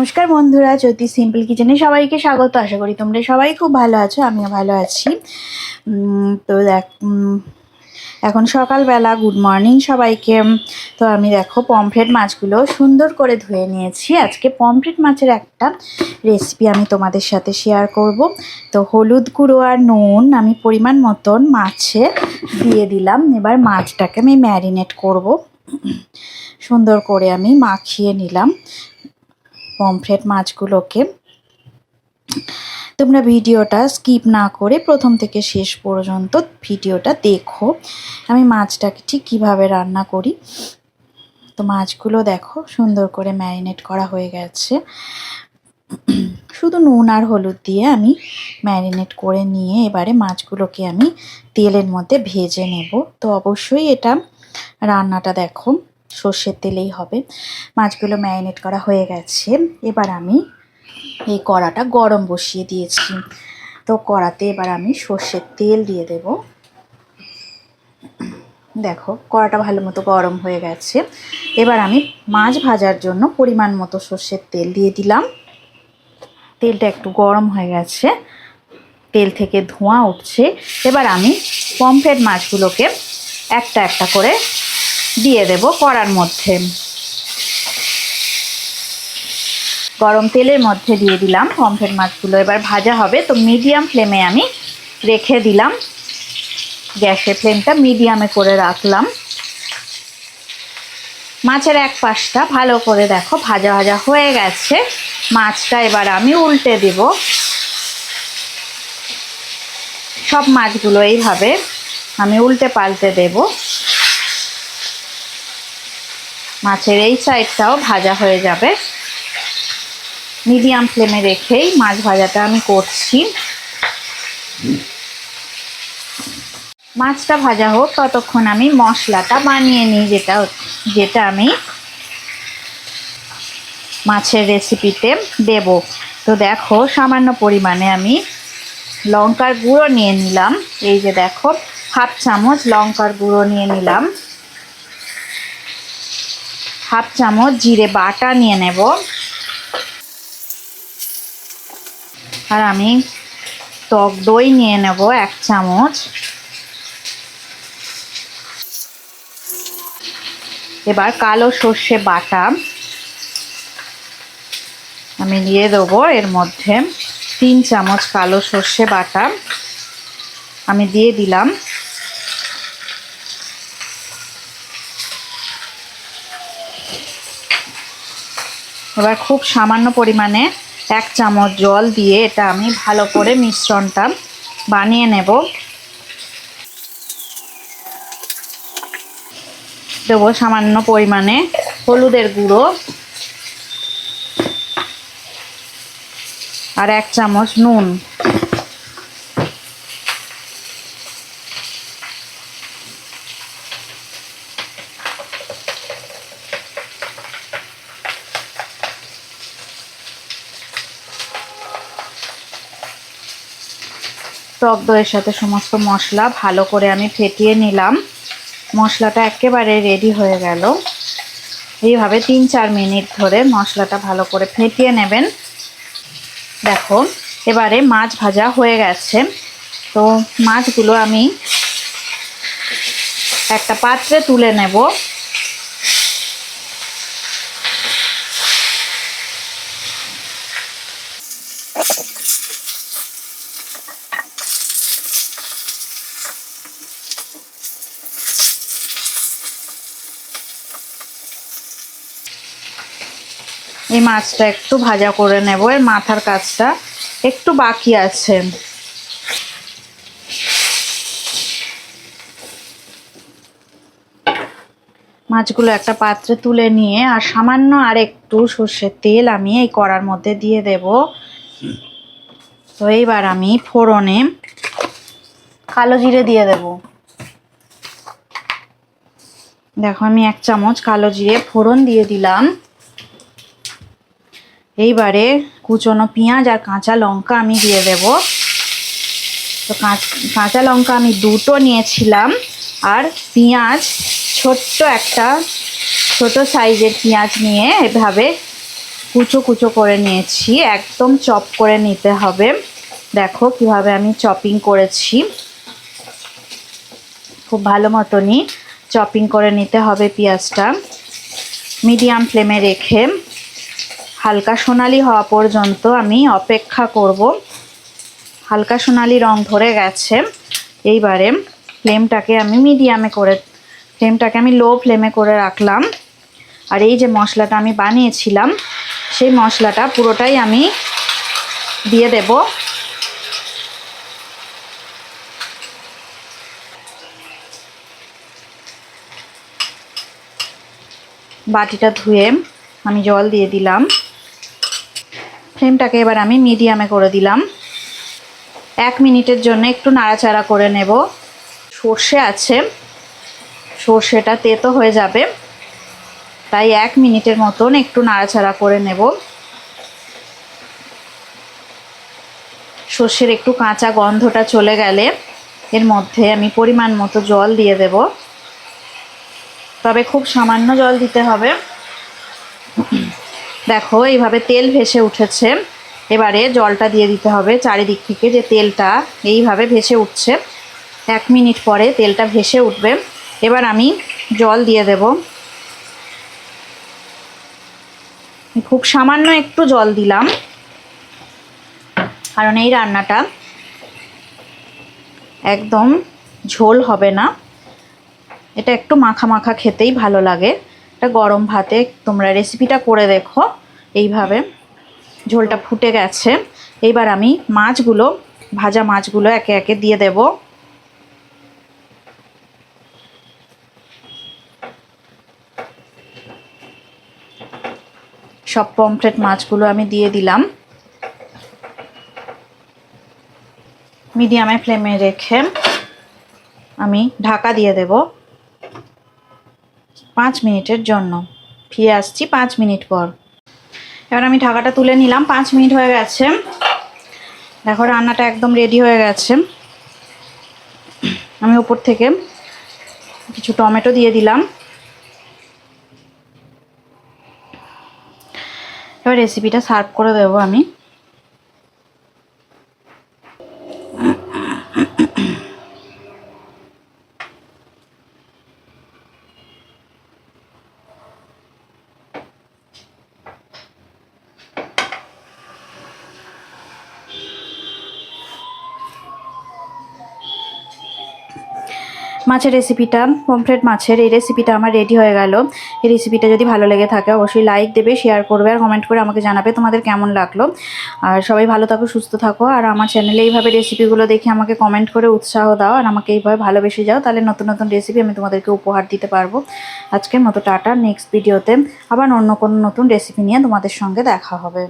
নমস্কার বন্ধুরা, জ্যোতি সিম্পল কিচেনে সবাইকে স্বাগত। আশা করি তোমরা সবাই খুব ভালো আছো, আমিও ভালো আছি। তো এখন সকালবেলা, গুড মর্নিং সবাইকে। তো আমি দেখো পমফ্রেট মাছগুলো সুন্দর করে ধুয়ে নিয়েছি। আজকে পমফ্রেট মাছের একটা রেসিপি আমি তোমাদের সাথে শেয়ার করব। তো হলুদ গুঁড়ো আর নুন আমি পরিমাণ মতন মাছে দিয়ে দিলাম। এবার মাছটাকে আমি ম্যারিনেট করব। সুন্দর করে আমি মাখিয়ে নিলাম পমফ্রেট মাছগুলোকে। তোমরা ভিডিওটা স্কিপ না করে প্রথম থেকে শেষ পর্যন্ত ভিডিওটা দেখো, আমি মাছটাকে ঠিক কীভাবে রান্না করি। তো মাছগুলো দেখো সুন্দর করে ম্যারিনেট করা হয়ে গেছে। শুধু নুন আর হলুদ দিয়ে আমি ম্যারিনেট করে নিয়ে এবারে মাছগুলোকে আমি তেলের মধ্যে ভেজে নেব। তো অবশ্যই এটা রান্নাটা দেখো সর্ষের তেলেই হবে। মাছগুলো ম্যারিনেট করা হয়ে গেছে। এবার আমি এই কড়াটা গরম বসিয়ে দিয়েছি। তো কড়াতে এবার আমি সর্ষের তেল দিয়ে দেব। দেখো কড়াটা ভালো মতো গরম হয়ে গেছে। এবার আমি মাছ ভাজার জন্য পরিমাণ মতো সর্ষের তেল দিয়ে দিলাম। তেলটা একটু গরম হয়ে গেছে, তেল থেকে ধোঁয়া উঠছে। এবার আমি পমফ্রেট মাছগুলোকে একটা একটা করে দিয়ে দেব কড়ার মধ্যে। গরম তেলের মধ্যে দিয়ে দিলাম পমফ্রেট মাছগুলো। এবার ভাজা হবে, তো মিডিয়াম ফ্লেমে আমি রেখে দিলাম। গ্যাসের ফ্লেমটা মিডিয়ামে করে রাখলাম। মাছের এক পাশটা ভালো করে দেখো ভাজা ভাজা হয়ে গেছে। মাছটা এবার আমি উল্টে দেব। সব মাছগুলো এইভাবে আমি উল্টে পাল্টে দেব। মাছের এই সাইডটাও ভাজা হয়ে যাবে। মিডিয়াম ফ্লেমে রেখেই মাছ ভাজাটা আমি করছি। মাছটা ভাজা হোক ততক্ষণ আমি মশলাটা বানিয়ে নিই, যেটা আমি মাছের রেসিপিতে দেব। তো দেখো সামান্য পরিমাণে আমি লঙ্কার গুঁড়ো নিয়ে নিলাম। এই যে দেখো হাফ চামচ লঙ্কার গুঁড়ো নিয়ে নিলাম। হাফ চামচ জিরে বাটা নিয়ে নেব। আর আমি টক দই নিয়ে নেব 1 চামচ। এবার কালো সর্ষে বাটা আমি দিয়ে দেবো এর মধ্যে। 3 চামচ কালো সর্ষে বাটা আমি দিয়ে দিলাম। এবার খুব সামান্য পরিমাণে 1 চামচ জল দিয়ে এটা আমি ভালো করে মিশ্রণটা বানিয়ে নেব। দেবো সামান্য পরিমাণে হলুদের গুঁড়ো আর 1 চামচ নুন। টক দইয়ের সাথে সমস্ত মশলা ভালো করে আমি ফেটিয়ে নিলাম। মশলাটা একেবারে রেডি হয়ে গেল। এইভাবে 3-4 মিনিট ধরে মশলাটা ভালো করে ফেটিয়ে নেবেন। দেখো এবারে মাছ ভাজা হয়ে গেছে। তো মাছগুলো আমি একটা পাত্রে তুলে নেব। এই মাছটা একটু ভাজা করে নেব, এর মাথার কাজটা একটু বাকি আছে। মাছগুলো একটা পাত্রে তুলে নিয়ে আর সামান্য আর একটু সর্ষের তেল আমি এই কড়ার মধ্যে দিয়ে দেব। তো এইবার আমি ফোড়নে কালো জিরে দিয়ে দেব। দেখো আমি 1 চামচ কালো জিরে ফোড়ন দিয়ে দিলাম। এইবারে কুচনো পেঁয়াজ আর কাঁচা লঙ্কা আমি দিয়ে দেব। তো কাঁচা লঙ্কা আমি 2টো নিয়েছিলাম আর পেঁয়াজ ছোট্ট একটা ছোট সাইজের পেঁয়াজ নিয়ে এভাবে কুচো কুচো করে নিয়েছি, একদম চপ করে নিতে হবে। দেখো কিভাবে আমি চপিং করেছি, খুব ভালো মতনই চপিং করে নিতে হবে পেঁয়াজটা। মিডিয়াম ফ্লেমে রেখে হালকা সোনালি হওয়া পর্যন্ত আমি অপেক্ষা করব। হালকা সোনালি রং ধরে গেছে, এইবারে ফ্লেমটাকে আমি লো ফ্লেমে করে রাখলাম। আর এই যে মশলাটা আমি বানিয়েছিলাম সেই মশলাটা পুরোটাই আমি দিয়ে দেব। বাটিটা ধুয়ে আমি জল দিয়ে দিলাম। ফ্লেমটাকে এবার আমি মিডিয়ামে করে দিলাম। 1 মিনিটের জন্য একটু নাড়াচাড়া করে নেব। সর্ষে আছে, সর্ষেটা তেতো হয়ে যাবে, তাই 1 মিনিটের মতন একটু নাড়াচাড়া করে নেব। সর্ষের একটু কাঁচা গন্ধটা চলে গেলে এর মধ্যে আমি পরিমাণ মতো জল দিয়ে দেব, তবে খুব সামান্য জল দিতে হবে। দেখো এইভাবে তেল ভেসে উঠেছে, এবারে জলটা দিয়ে দিতে হবে চারিদিক থেকে, যে তেলটা এইভাবে ভেসে উঠছে। 1 মিনিট পরে তেলটা ভেসে উঠবে, এবার আমি জল দিয়ে দেব। খুব সামান্য একটু জল দিলাম, কারণ এই রান্নাটা একদম ঝোল হবে না, এটা একটু মাখা মাখা খেতেই ভালো লাগে। এটা গরম ভাতে তোমরা রেসিপিটা করে দেখো। এইভাবে ঝোলটা ফুটে গেছে, এইবার আমি ভাজা মাছগুলো একে একে দিয়ে দেব। সব পমফ্রেট মাছগুলো আমি দিয়ে দিলাম। মিডিয়ামে ফ্লেমে রেখে আমি ঢাকা দিয়ে দেব 5 মিনিটের জন্য। ফিরে আসছি 5 মিনিট পর। এবার আমি ঢাকাটা তুলে নিলাম, 5 মিনিট হয়ে গেছে। দেখো রান্নাটা একদম রেডি হয়ে গেছে। আমি উপর থেকে কিছু টমেটো দিয়ে দিলাম। এবার রেসিপিটা সার্ভ করে দেবো আমি। মাছের রেসিপিটা, পমফ্রেট মাছের এই রেসিপিটা আমার রেডি হয়ে গেল। এই রেসিপিটা যদি ভালো লেগে থাকে অবশ্যই লাইক দেবে, শেয়ার করবে আর কমেন্ট করে আমাকে জানাবে তোমাদের কেমন লাগলো। আর সবাই ভালো থাকো, সুস্থ থাকো, আর আমার চ্যানেলে এইভাবে রেসিপিগুলো দেখে আমাকে কমেন্ট করে উৎসাহ দাও আর আমাকে এইভাবে ভালোবেসে যাও, তাহলে নতুন নতুন রেসিপি আমি তোমাদেরকে উপহার দিতে পারবো। আজকের মতো টাটা, নেক্সট ভিডিওতে আবার অন্য কোনো নতুন রেসিপি নিয়ে তোমাদের সঙ্গে দেখা হবে।